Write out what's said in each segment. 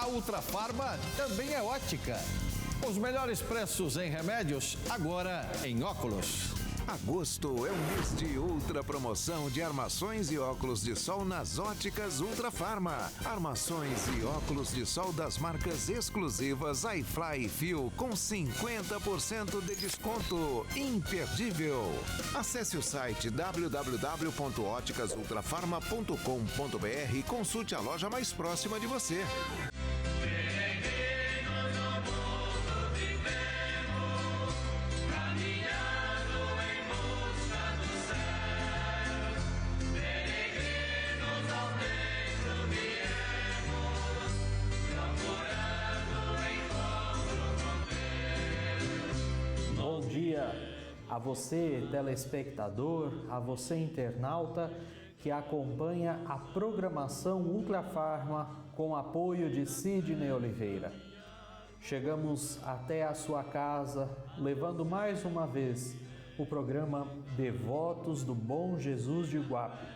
Ultrafarma também é ótica. Os melhores preços em remédios, agora em óculos. Agosto é o mês de ultra promoção de armações e óculos de sol nas óticas Ultrafarma. Armações e óculos de sol das marcas exclusivas iFly e Fio com 50% de desconto. Imperdível! Acesse o site www.óticasultrafarma.com.br e consulte a loja mais próxima de você. Bom dia a você, telespectador, a você, internauta, que acompanha a programação Ultrafarma com apoio de Sidney Oliveira. Chegamos até a sua casa, levando mais uma vez o programa Devotos do Bom Jesus de Iguape.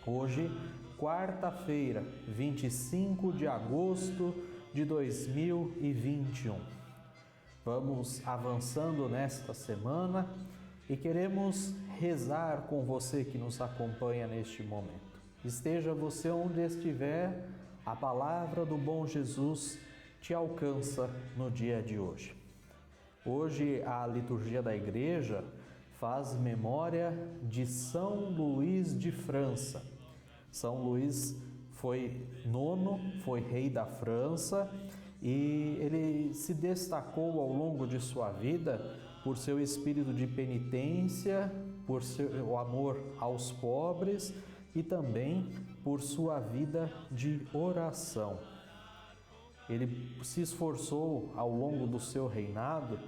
Hoje, quarta-feira, 25 de agosto de 2021. Vamos avançando nesta semana e queremos rezar com você que nos acompanha neste momento. Esteja você onde estiver, a palavra do bom Jesus te alcança no dia de hoje. Hoje a liturgia da igreja faz memória de São Luís de França. São Luís foi rei da França, e ele se destacou ao longo de sua vida por seu espírito de penitência, por seu amor aos pobres e também por sua vida de oração. Ele se esforçou ao longo do seu reinado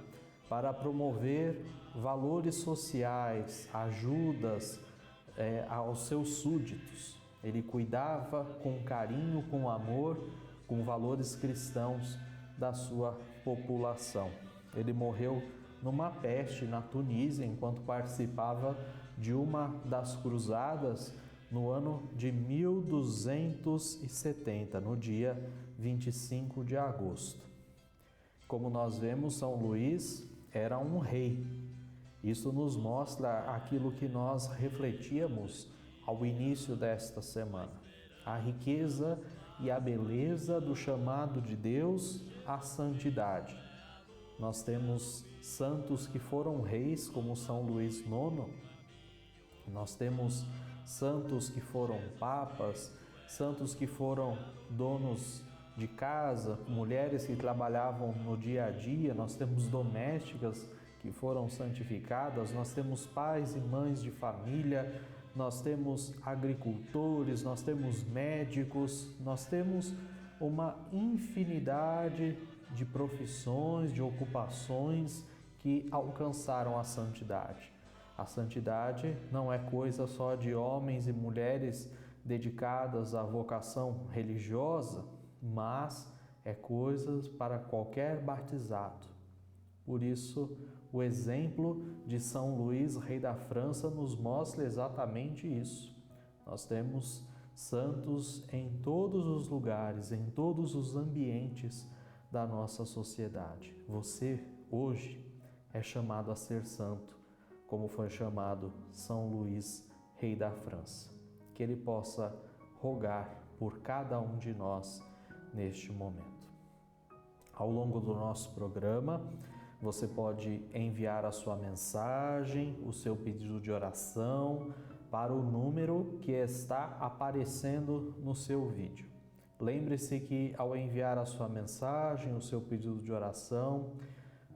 para promover valores sociais, ajudas aos seus súditos. Ele cuidava com carinho, com amor, com valores cristãos da sua população. Ele morreu numa peste na Tunísia enquanto participava de uma das cruzadas no ano de 1270, no dia 25 de agosto. Como nós vemos, São Luís era um rei. Isso nos mostra aquilo que nós refletíamos ao início desta semana: a riqueza e a beleza do chamado de Deus à santidade. Nós temos santos que foram reis, como São Luís IX. Nós temos santos que foram papas, santos que foram donos de casa, mulheres que trabalhavam no dia a dia. Nós temos domésticas que foram santificadas, nós temos pais e mães de família, nós temos agricultores, nós temos médicos, nós temos uma infinidade de profissões, de ocupações que alcançaram a santidade. A santidade não é coisa só de homens e mulheres dedicadas à vocação religiosa, mas é coisa para qualquer batizado. Por isso, o exemplo de São Luís, rei da França, nos mostra exatamente isso. Nós temos santos em todos os lugares, em todos os ambientes da nossa sociedade. Você, hoje, é chamado a ser santo, como foi chamado São Luís, rei da França. Que ele possa rogar por cada um de nós neste momento. Ao longo do nosso programa, você pode enviar a sua mensagem, o seu pedido de oração para o número que está aparecendo no seu vídeo. Lembre-se que ao enviar a sua mensagem, o seu pedido de oração,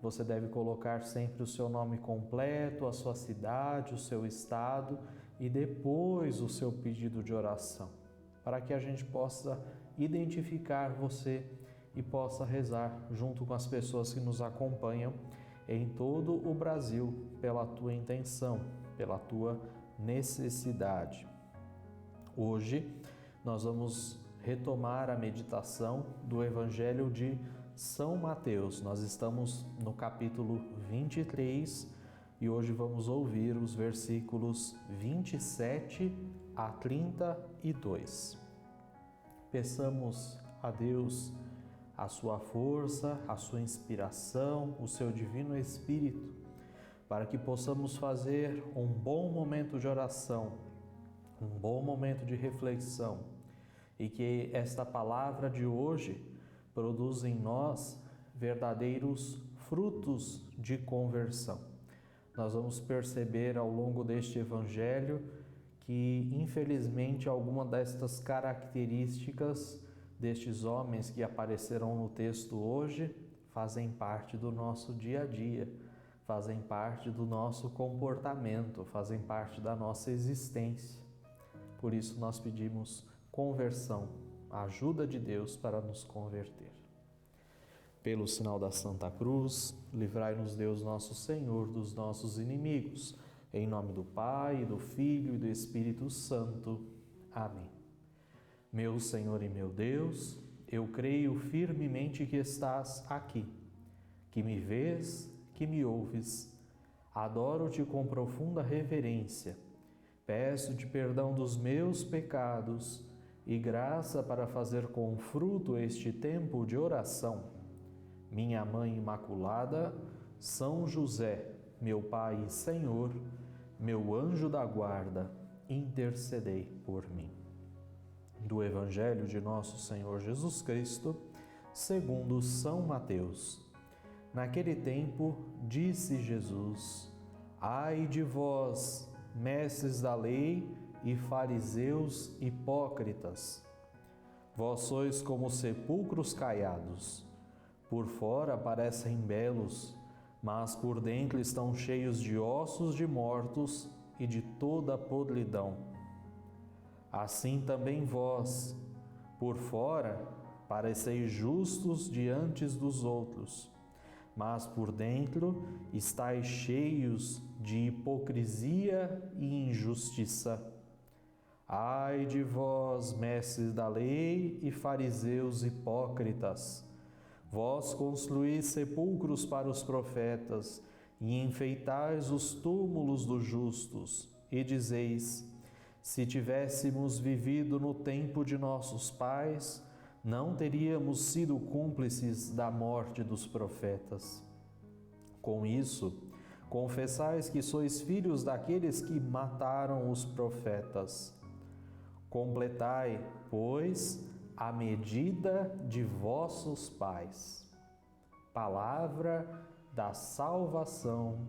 você deve colocar sempre o seu nome completo, a sua cidade, o seu estado e depois o seu pedido de oração, para que a gente possa identificar você e possa rezar junto com as pessoas que nos acompanham em todo o Brasil pela tua intenção, pela tua necessidade. Hoje nós vamos retomar a meditação do Evangelho de São Mateus. Nós estamos no capítulo 23 e hoje vamos ouvir os versículos 27 a 32. Peçamos a Deus a sua força, a sua inspiração, o seu divino Espírito, para que possamos fazer um bom momento de oração, um bom momento de reflexão, e que esta palavra de hoje produza em nós verdadeiros frutos de conversão. Nós vamos perceber ao longo deste evangelho que, infelizmente, alguma destas características destes homens que aparecerão no texto hoje fazem parte do nosso dia a dia, fazem parte do nosso comportamento, fazem parte da nossa existência. Por isso nós pedimos conversão, a ajuda de Deus para nos converter. Pelo sinal da Santa Cruz, livrai-nos Deus nosso Senhor dos nossos inimigos. Em nome do Pai, do Filho e do Espírito Santo. Amém. Meu Senhor e meu Deus, eu creio firmemente que estás aqui, que me vês, que me ouves. Adoro-te com profunda reverência. Peço-te perdão dos meus pecados e graça para fazer com fruto este tempo de oração. Minha Mãe Imaculada, São José, meu Pai e Senhor, meu anjo da guarda, intercedei por mim. Do Evangelho de nosso Senhor Jesus Cristo, segundo São Mateus. Naquele tempo, disse Jesus: Ai de vós, mestres da lei e fariseus hipócritas! Vós sois como sepulcros caiados. Por fora parecem belos, mas por dentro estão cheios de ossos de mortos e de toda a podridão. Assim também vós, por fora, pareceis justos diante dos outros, mas por dentro estáis cheios de hipocrisia e injustiça. Ai de vós, mestres da lei e fariseus hipócritas! Vós construís sepulcros para os profetas e enfeitais os túmulos dos justos, e dizeis: se tivéssemos vivido no tempo de nossos pais, não teríamos sido cúmplices da morte dos profetas. Com isso, confessais que sois filhos daqueles que mataram os profetas. Completai, pois, a medida de vossos pais. Palavra da salvação,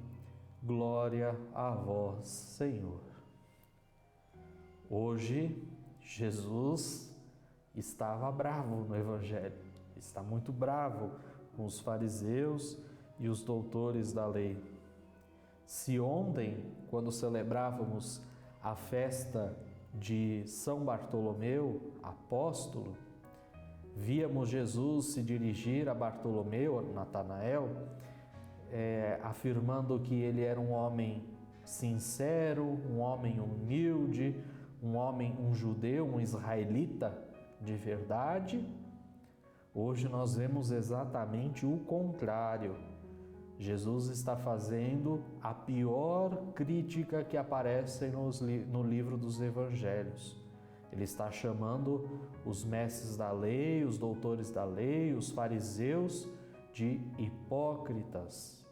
glória a vós, Senhor. Hoje, Jesus estava bravo no Evangelho, está muito bravo com os fariseus e os doutores da lei. Se ontem, quando celebrávamos a festa de São Bartolomeu, apóstolo, víamos Jesus se dirigir a Bartolomeu, a Natanael, afirmando que ele era um homem sincero, um homem humilde, um judeu, um israelita de verdade. Hoje nós vemos exatamente o contrário. Jesus está fazendo a pior crítica que aparece no livro dos Evangelhos. Ele está chamando os mestres da lei, os doutores da lei, os fariseus de hipócritas,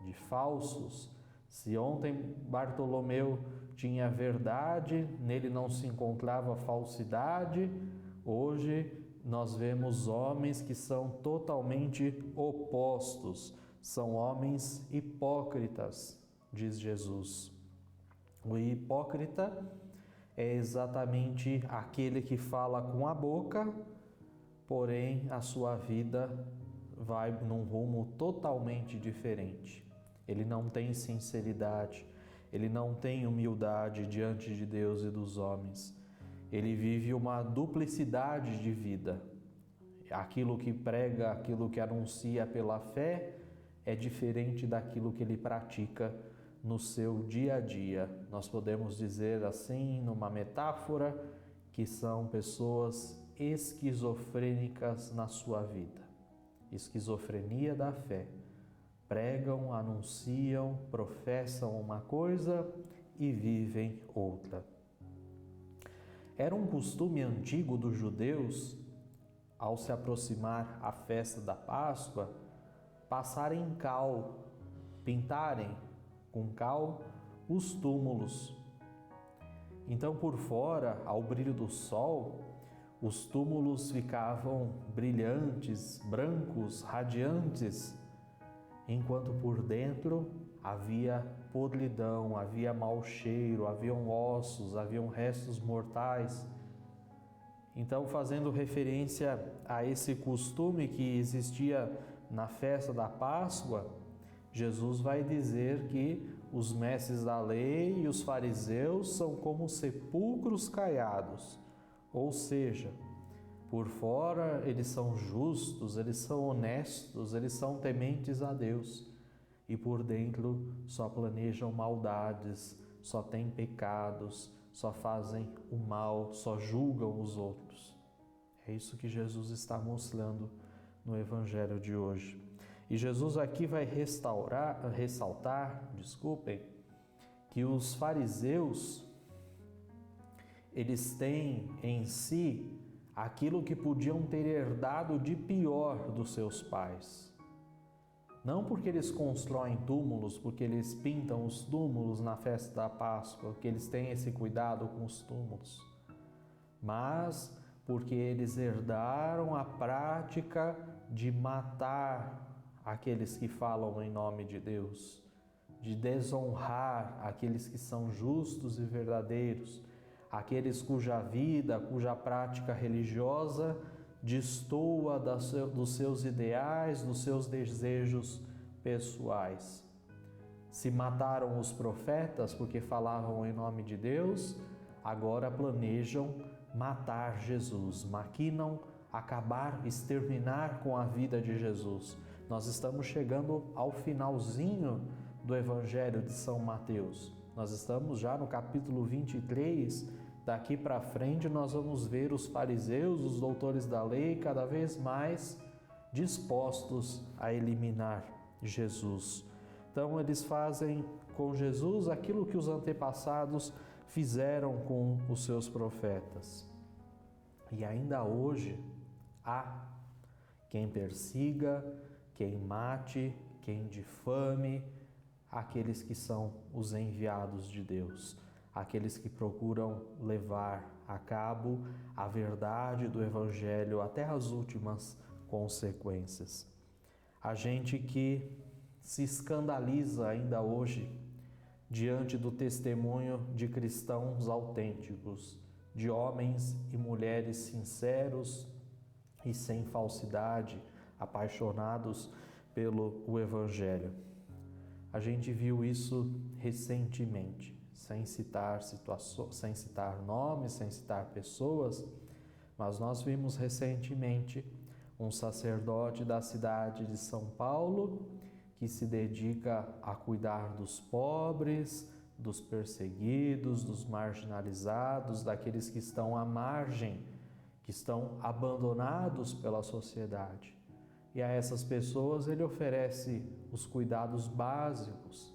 de falsos. Se ontem Bartolomeu tinha verdade, nele não se encontrava falsidade, hoje nós vemos homens que são totalmente opostos. São homens hipócritas, diz Jesus. O hipócrita é exatamente aquele que fala com a boca, porém a sua vida vai num rumo totalmente diferente. Ele não tem sinceridade, ele não tem humildade diante de Deus e dos homens. Ele vive uma duplicidade de vida. Aquilo que prega, aquilo que anuncia pela fé, é diferente daquilo que ele pratica no seu dia a dia. Nós podemos dizer assim, numa metáfora, que são pessoas esquizofrênicas na sua vida. Esquizofrenia da fé. Pregam, anunciam, professam uma coisa e vivem outra. Era um costume antigo dos judeus, ao se aproximar a festa da Páscoa, passarem cal, pintarem com cal os túmulos. Então, por fora, ao brilho do sol, os túmulos ficavam brilhantes, brancos, radiantes, enquanto por dentro havia podridão, havia mau cheiro, haviam ossos, haviam restos mortais. Então, fazendo referência a esse costume que existia na festa da Páscoa, Jesus vai dizer que os mestres da lei e os fariseus são como sepulcros caiados, ou seja, por fora eles são justos, eles são honestos, eles são tementes a Deus, e por dentro só planejam maldades, só têm pecados, só fazem o mal, só julgam os outros. É isso que Jesus está mostrando no Evangelho de hoje. E Jesus aqui vai ressaltar, que os fariseus, eles têm em si aquilo que podiam ter herdado de pior dos seus pais. Não porque eles constroem túmulos, porque eles pintam os túmulos na festa da Páscoa, que eles têm esse cuidado com os túmulos, mas porque eles herdaram a prática de matar aqueles que falam em nome de Deus, de desonrar aqueles que são justos e verdadeiros, aqueles cuja vida, cuja prática religiosa destoa dos seus ideais, dos seus desejos pessoais. Se mataram os profetas porque falavam em nome de Deus, agora planejam matar Jesus, maquinam acabar, exterminar com a vida de Jesus. Nós estamos chegando ao finalzinho do Evangelho de São Mateus. Nós estamos já no capítulo 23. Daqui para frente nós vamos ver os fariseus, os doutores da lei, cada vez mais dispostos a eliminar Jesus. Então eles fazem com Jesus aquilo que os antepassados fizeram com os seus profetas. E ainda hoje há quem persiga, quem mate, quem difame aqueles que são os enviados de Deus, aqueles que procuram levar a cabo a verdade do Evangelho até as últimas consequências. A gente que se escandaliza ainda hoje diante do testemunho de cristãos autênticos, de homens e mulheres sinceros e sem falsidade, apaixonados pelo Evangelho. A gente viu isso recentemente, sem citar nomes, sem citar pessoas, mas nós vimos recentemente um sacerdote da cidade de São Paulo que se dedica a cuidar dos pobres, dos perseguidos, dos marginalizados, daqueles que estão à margem, que estão abandonados pela sociedade. E a essas pessoas ele oferece os cuidados básicos,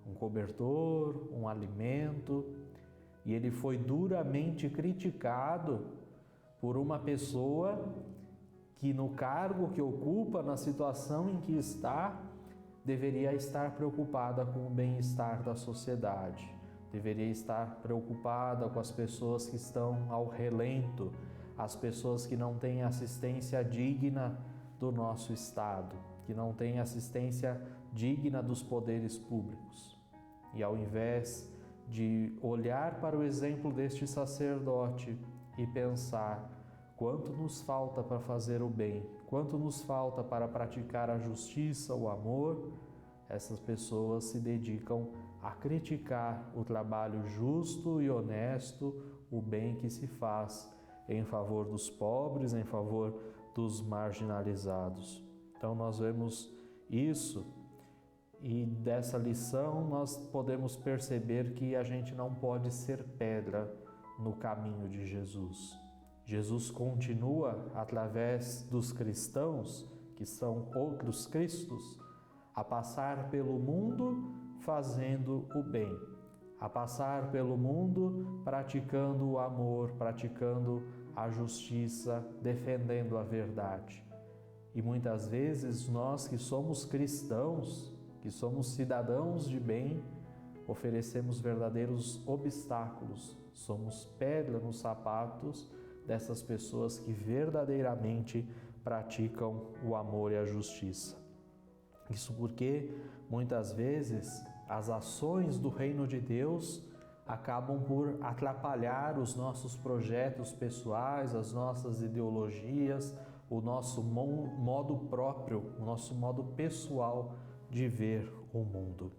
um cobertor, um alimento, e ele foi duramente criticado por uma pessoa que no cargo que ocupa, na situação em que está, deveria estar preocupada com o bem-estar da sociedade, deveria estar preocupada com as pessoas que estão ao relento, as pessoas que não têm assistência digna do nosso Estado, que não têm assistência digna dos poderes públicos. E ao invés de olhar para o exemplo deste sacerdote e pensar quanto nos falta para fazer o bem, quanto nos falta para praticar a justiça, o amor, essas pessoas se dedicam a criticar o trabalho justo e honesto, o bem que se faz em favor dos pobres, em favor dos marginalizados. Então nós vemos isso e dessa lição nós podemos perceber que a gente não pode ser pedra no caminho de Jesus. Jesus continua, através dos cristãos, que são outros cristos, a passar pelo mundo fazendo o bem, a passar pelo mundo praticando o amor, praticando a justiça, defendendo a verdade. E muitas vezes nós que somos cristãos, que somos cidadãos de bem, oferecemos verdadeiros obstáculos, somos pedra nos sapatos dessas pessoas que verdadeiramente praticam o amor e a justiça. Isso porque muitas vezes as ações do reino de Deus acabam por atrapalhar os nossos projetos pessoais, as nossas ideologias, o nosso modo próprio, o nosso modo pessoal de ver o mundo.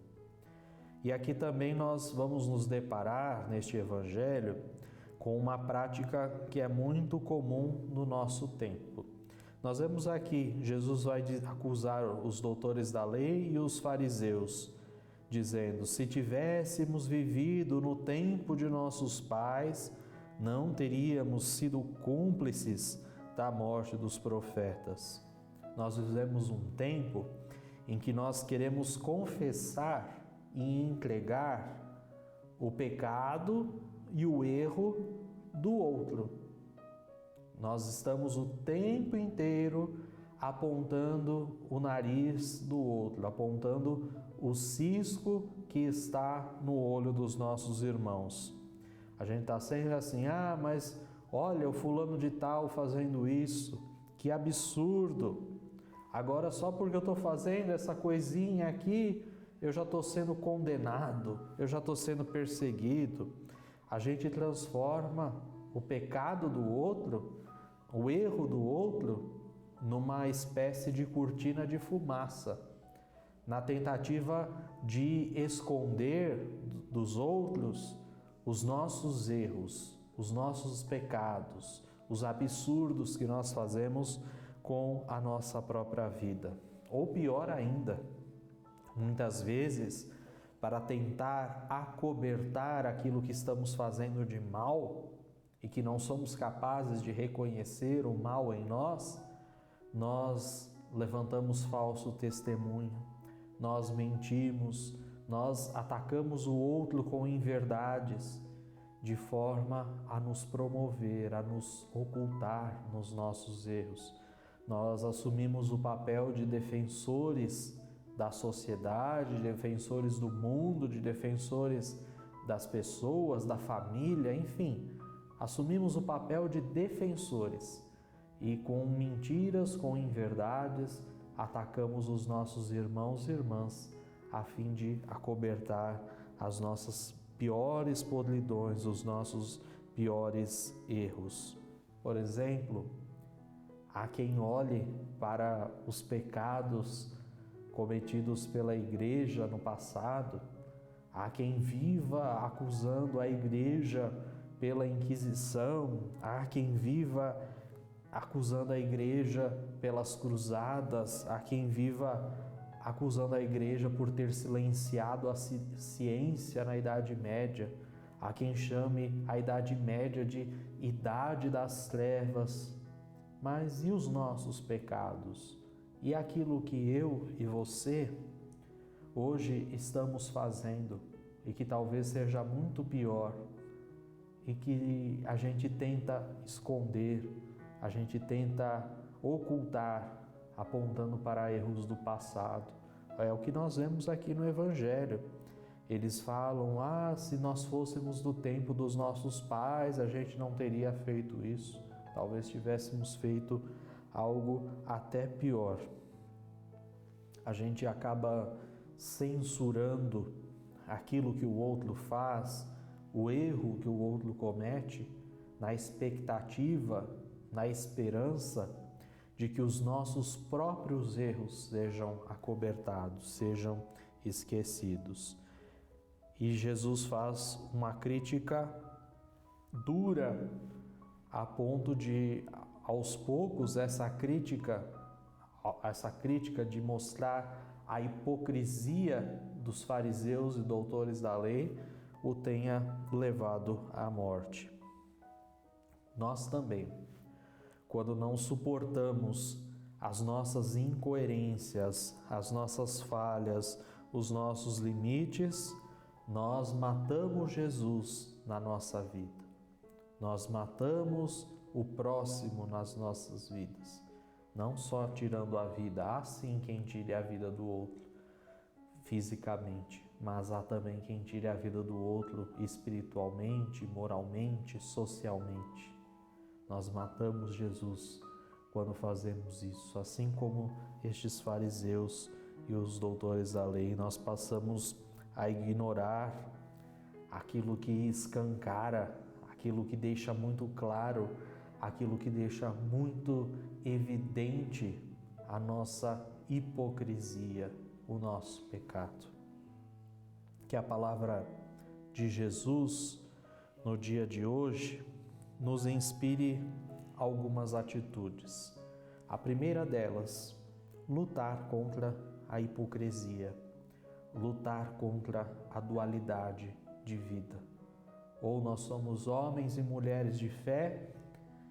E aqui também nós vamos nos deparar neste evangelho com uma prática que é muito comum no nosso tempo. Nós vemos aqui, Jesus vai acusar os doutores da lei e os fariseus, dizendo: se tivéssemos vivido no tempo de nossos pais, não teríamos sido cúmplices da morte dos profetas. Nós vivemos um tempo em que nós queremos confessar e entregar o pecado e o erro do outro. Nós estamos o tempo inteiro apontando o nariz do outro, apontando o cisco que está no olho dos nossos irmãos. A gente está sempre assim: mas olha o fulano de tal fazendo isso, que absurdo. Agora só porque eu estou fazendo essa coisinha aqui, eu já estou sendo condenado, eu já estou sendo perseguido. A gente transforma o pecado do outro, o erro do outro, numa espécie de cortina de fumaça, na tentativa de esconder dos outros os nossos erros, os nossos pecados, os absurdos que nós fazemos com a nossa própria vida. Ou pior ainda, muitas vezes, para tentar acobertar aquilo que estamos fazendo de mal e que não somos capazes de reconhecer o mal em nós, nós levantamos falso testemunho, nós mentimos, nós atacamos o outro com inverdades, de forma a nos promover, a nos ocultar nos nossos erros. Nós assumimos o papel de defensores da sociedade, de defensores do mundo, de defensores das pessoas, da família, enfim, assumimos o papel de defensores e com mentiras, com inverdades, atacamos os nossos irmãos e irmãs a fim de acobertar as nossas piores podridões, os nossos piores erros. Por exemplo, há quem olhe para os pecados cometidos pela igreja no passado, há quem viva acusando a igreja pela Inquisição, há quem viva acusando a igreja pelas cruzadas, há quem viva acusando a igreja por ter silenciado a ciência na Idade Média, há quem chame a Idade Média de Idade das Trevas. Mas e os nossos pecados? E aquilo que eu e você hoje estamos fazendo e que talvez seja muito pior e que a gente tenta esconder, a gente tenta ocultar, apontando para erros do passado. É o que nós vemos aqui no Evangelho. Eles falam: se nós fôssemos do tempo dos nossos pais, a gente não teria feito isso. Talvez tivéssemos feito algo até pior. A gente acaba censurando aquilo que o outro faz, o erro que o outro comete, na expectativa, na esperança de que os nossos próprios erros sejam acobertados, sejam esquecidos. E Jesus faz uma crítica dura, a ponto de, aos poucos, essa crítica de mostrar a hipocrisia dos fariseus e doutores da lei, o tenha levado à morte. Nós também, quando não suportamos as nossas incoerências, as nossas falhas, os nossos limites, nós matamos Jesus na nossa vida. Nós matamos o próximo nas nossas vidas. Não só tirando a vida, há sim quem tire a vida do outro fisicamente, mas há também quem tire a vida do outro espiritualmente, moralmente, socialmente. Nós matamos Jesus quando fazemos isso, assim como estes fariseus e os doutores da lei, nós passamos a ignorar aquilo que escancara, aquilo que deixa muito claro, aquilo que deixa muito evidente a nossa hipocrisia, o nosso pecado. Que a palavra de Jesus no dia de hoje nos inspire algumas atitudes. A primeira delas, lutar contra a hipocrisia, lutar contra a dualidade de vida. Ou nós somos homens e mulheres de fé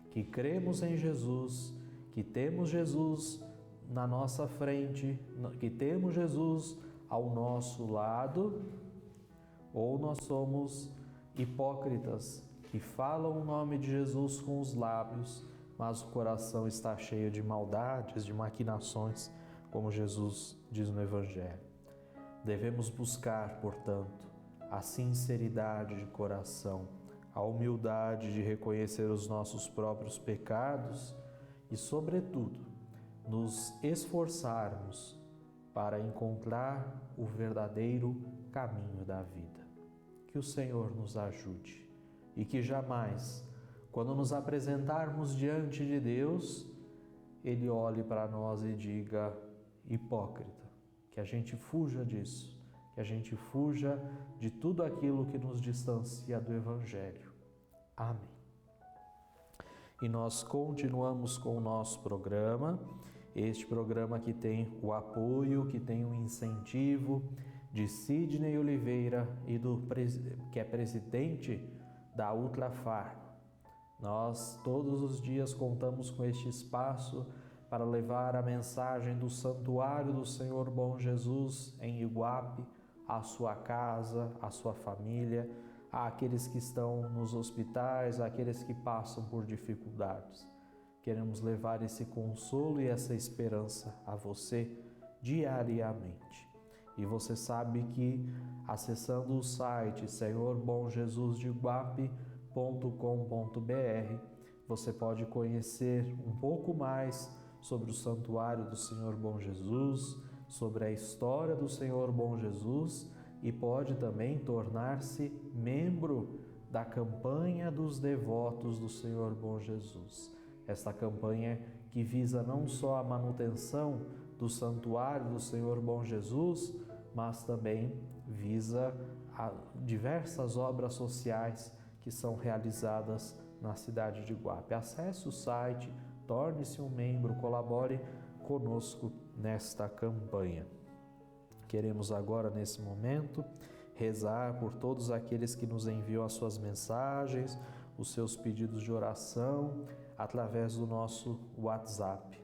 que cremos em Jesus, que temos Jesus na nossa frente, que temos Jesus ao nosso lado, ou nós somos hipócritas que falam o nome de Jesus com os lábios, mas o coração está cheio de maldades, de maquinações, como Jesus diz no Evangelho. Devemos buscar, portanto, a sinceridade de coração, a humildade de reconhecer os nossos próprios pecados e, sobretudo, nos esforçarmos para encontrar o verdadeiro caminho da vida. Que o Senhor nos ajude e que jamais, quando nos apresentarmos diante de Deus, Ele olhe para nós e diga: hipócrita. Que a gente fuja disso, que a gente fuja de tudo aquilo que nos distancia do Evangelho. Amém. E nós continuamos com o nosso programa, este programa que tem o apoio, que tem o incentivo de Sidney Oliveira e que é presidente da Ultrafar. Nós todos os dias contamos com este espaço para levar a mensagem do Santuário do Senhor Bom Jesus em Iguape, à sua casa, à sua família, àqueles que estão nos hospitais, àqueles que passam por dificuldades. Queremos levar esse consolo e essa esperança a você diariamente. E você sabe que acessando o site senhorbomjesusdeiguape.com.br você pode conhecer um pouco mais sobre o Santuário do Senhor Bom Jesus, sobre a história do Senhor Bom Jesus e pode também tornar-se membro da campanha dos devotos do Senhor Bom Jesus. Esta campanha que visa não só a manutenção do Santuário do Senhor Bom Jesus, mas também visa diversas obras sociais que são realizadas na cidade de Iguape. Acesse o site, torne-se um membro, colabore conosco nesta campanha. Queremos agora, nesse momento, rezar por todos aqueles que nos enviam as suas mensagens, os seus pedidos de oração, através do nosso WhatsApp.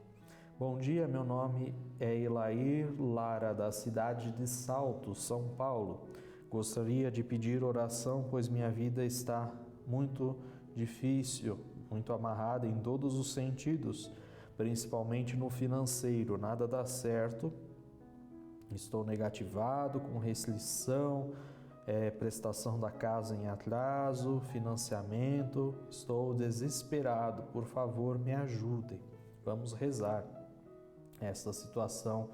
Bom dia, meu nome é Elair Lara, da cidade de Salto, São Paulo. Gostaria de pedir oração, pois minha vida está muito difícil, muito amarrada em todos os sentidos, principalmente no financeiro. Nada dá certo, estou negativado, com restrição, prestação da casa em atraso, financiamento. Estou desesperado, por favor, me ajudem. Vamos rezar. Esta situação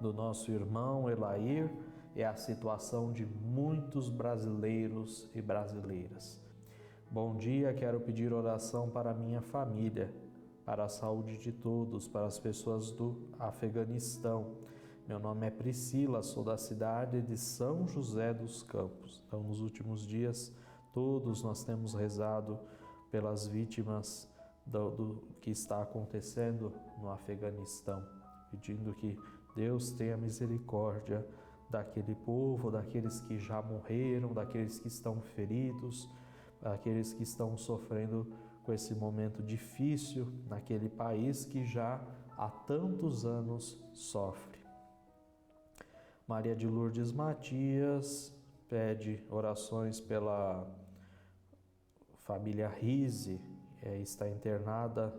do nosso irmão Elair é a situação de muitos brasileiros e brasileiras. Bom dia, quero pedir oração para a minha família, para a saúde de todos, para as pessoas do Afeganistão. Meu nome é Priscila, sou da cidade de São José dos Campos. Então, nos últimos dias, todos nós temos rezado pelas vítimas do que está acontecendo no Afeganistão, pedindo que Deus tenha misericórdia daquele povo, daqueles que já morreram, daqueles que estão feridos, daqueles que estão sofrendo com esse momento difícil naquele país que já há tantos anos sofre. Maria de Lourdes Matias pede orações pela família Rise, está internada,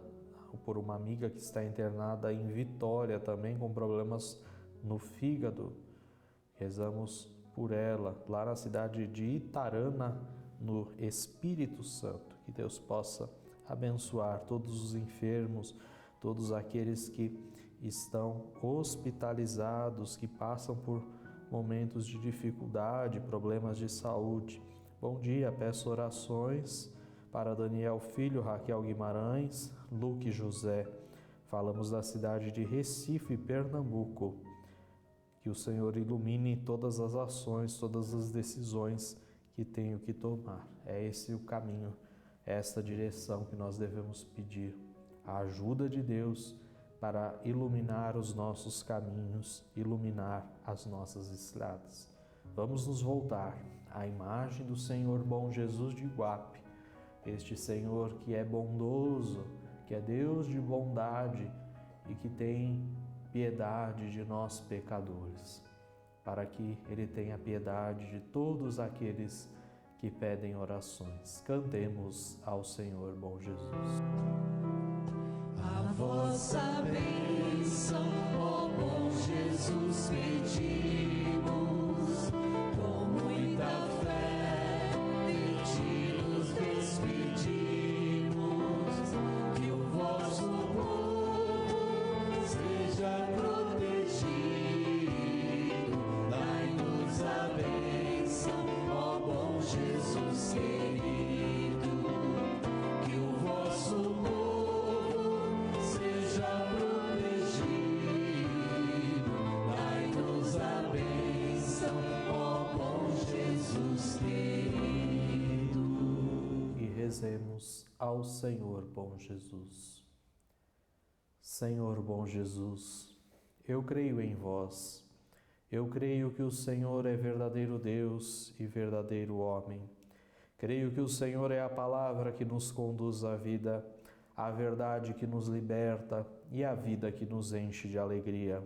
por uma amiga que está internada em Vitória também com problemas no fígado. Rezamos por ela, lá na cidade de Itarana, no Espírito Santo. Que Deus possa abençoar todos os enfermos, todos aqueles que estão hospitalizados, que passam por momentos de dificuldade, problemas de saúde. Bom dia, peço orações para Daniel Filho, Raquel Guimarães, Luque José. Falamos da cidade de Recife, Pernambuco. Que o Senhor ilumine todas as ações, todas as decisões que tenho que tomar. É esse o caminho, esta direção que nós devemos pedir. A ajuda de Deus para iluminar os nossos caminhos, iluminar as nossas estradas. Vamos nos voltar à imagem do Senhor Bom Jesus de Iguape, este Senhor que é bondoso, que é Deus de bondade e que tem piedade de nós pecadores, para que Ele tenha piedade de todos aqueles que pedem orações. Cantemos ao Senhor Bom Jesus. A vossa bênção, ó bom Jesus, pedimos, com muita fé de ti nos despedimos, que o vosso povo seja protegido, dai-nos a bênção, ó bom Jesus querido, que o vosso povo Rezemos ao Senhor Bom Jesus. Senhor Bom Jesus, eu creio em vós. Eu creio que o Senhor é verdadeiro Deus e verdadeiro homem. Creio que o Senhor é a palavra que nos conduz à vida, a verdade que nos liberta e a vida que nos enche de alegria.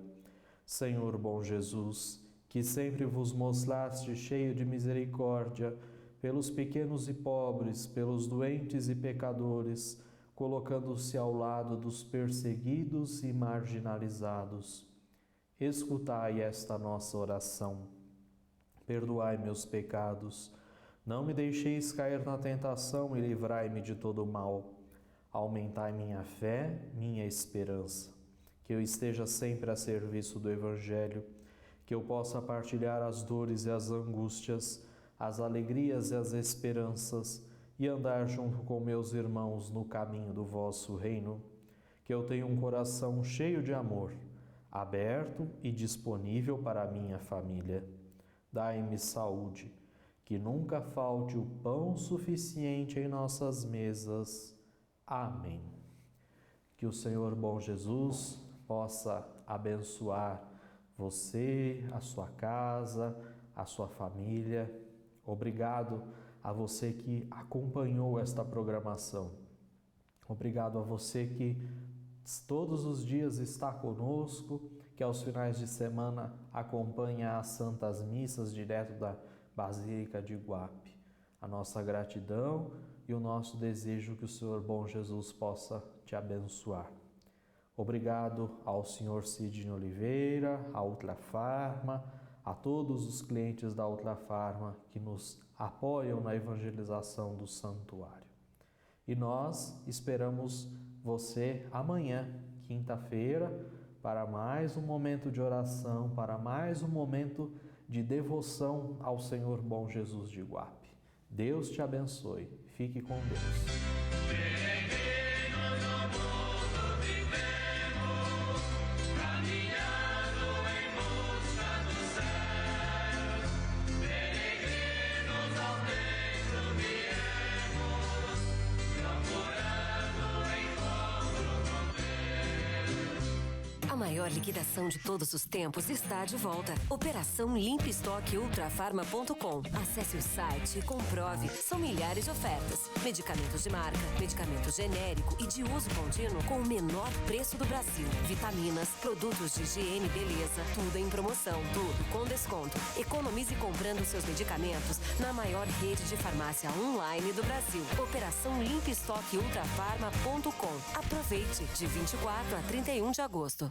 Senhor Bom Jesus, que sempre vos mostraste cheio de misericórdia, pelos pequenos e pobres, pelos doentes e pecadores, colocando-se ao lado dos perseguidos e marginalizados. Escutai esta nossa oração. Perdoai meus pecados, não me deixeis cair na tentação e livrai-me de todo o mal. Aumentai minha fé, minha esperança, que eu esteja sempre a serviço do Evangelho, que eu possa partilhar as dores e as angústias, as alegrias e as esperanças, e andar junto com meus irmãos no caminho do vosso reino, que eu tenha um coração cheio de amor, aberto e disponível para a minha família. Dai-me saúde, que nunca falte o pão suficiente em nossas mesas. Amém. Que o Senhor Bom Jesus possa abençoar você, a sua casa, a sua família. Obrigado a você que acompanhou esta programação. Obrigado a você que todos os dias está conosco, que aos finais de semana acompanha as Santas Missas direto da Basílica de Iguape. A nossa gratidão e o nosso desejo que o Senhor Bom Jesus possa te abençoar. Obrigado ao Senhor Sidney Oliveira, à Ultrafarma, a todos os clientes da Ultrafarma que nos apoiam na evangelização do santuário. E nós esperamos você amanhã, quinta-feira, para mais um momento de oração, para mais um momento de devoção ao Senhor Bom Jesus de Iguape. Deus te abençoe. Fique com Deus. A maior liquidação de todos os tempos está de volta. Operação Limpa Estoque Ultrafarma.com. Acesse o site e comprove. São milhares de ofertas. Medicamentos de marca, medicamento genérico e de uso contínuo com o menor preço do Brasil. Vitaminas, produtos de higiene e beleza, tudo em promoção, tudo com desconto. Economize comprando seus medicamentos na maior rede de farmácia online do Brasil. Operação Limpa Estoque Ultrafarma.com. Aproveite de 24 a 31 de agosto.